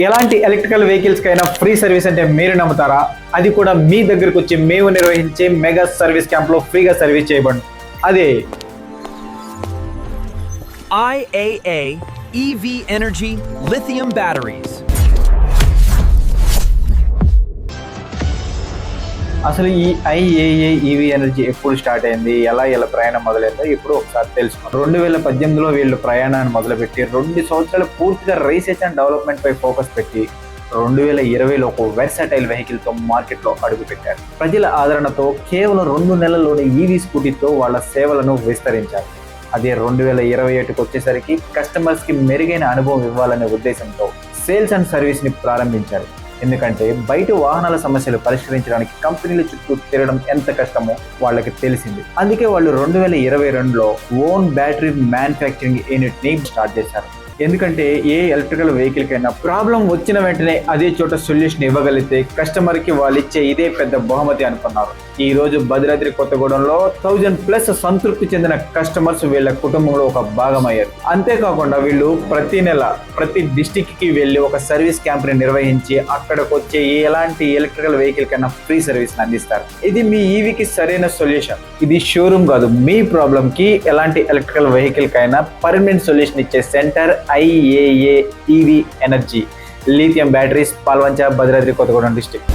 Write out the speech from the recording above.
ఎలాంటి electrical vehicles కైనా free service అంటే మీరు నమ్ముతారా? అది కూడా మీ దగ్గరకు వచ్చి మేము నిర్వహించే మెగా సర్వీస్ క్యాంప్ లో ఫ్రీగా సర్వీస్ చేయబడి అదే IAA EV Energy Lithium Batteries. అసలు ఈ IAA EV ఎనర్జీ ఎప్పుడు స్టార్ట్ అయింది, ఎలా ప్రయాణం మొదలైందో ఇప్పుడు ఒకసారి తెలుసుకున్నాం. 2018లో వీళ్ళు ప్రయాణాన్ని మొదలుపెట్టి 2 సంవత్సరాలు పూర్తిగా రీసెర్చ్ అండ్ డెవలప్మెంట్ పై ఫోకస్ పెట్టి 2020లో ఒక వెర్సటైల్ వెహికల్ తో మార్కెట్ లో అడుగుపెట్టారు. ప్రజల ఆదరణతో కేవలం 2 నెలల్లోనే ఈవీ స్కూటీతో వాళ్ళ సేవలను విస్తరించారు. అదే 2021కి వచ్చేసరికి కస్టమర్స్ కి మెరుగైన అనుభవం ఇవ్వాలనే ఉద్దేశంతో సేల్స్ అండ్ సర్వీస్ ని ప్రారంభించారు. ఎందుకంటే బయట వాహనాల సమస్యలు పరిష్కరించడానికి కంపెనీల చుట్టూ తిరగడం ఎంత కష్టమో వాళ్ళకి తెలిసింది. అందుకే వాళ్ళు 2022లో ఓన్ బ్యాటరీ మ్యానుఫ్యాక్చరింగ్ యూనిట్ ని స్టార్ట్ చేశారు. ఎందుకంటే ఏ ఎలక్ట్రికల్ వెహికల్ కైనా ప్రాబ్లం వచ్చిన వెంటనే అదే చోట సొల్యూషన్ ఇవ్వగలిగితే కస్టమర్ కి వాళ్ళు ఇచ్చే ఇదే పెద్ద బహుమతి అనుకున్నారు. ఈ రోజు భద్రాద్రి కొత్తగూడెంలో 1000+ సంతృప్తి చెందిన కస్టమర్స్ వీళ్ళ కుటుంబంలో ఒక భాగమయ్యారు. అంతేకాకుండా వీళ్ళు ప్రతి నెల ప్రతి డిస్టిక్ కి వెళ్ళి ఒక సర్వీస్ క్యాంప్ ని నిర్వహించి అక్కడికి వచ్చే ఎలాంటి ఎలక్ట్రికల్ వెహికల్ కైనా ఫ్రీ సర్వీస్ అందిస్తారు. ఇది మీ ఈవీకి సరైన సొల్యూషన్. ఇది షోరూమ్ కాదు, మీ ప్రాబ్లం కి ఎలాంటి ఎలక్ట్రికల్ వెహికల్ కైనా పర్మనెంట్ సొల్యూషన్ ఇచ్చే centre IAA EV energy lithium batteries, Palvancha, Bhadradri Kothagudem district.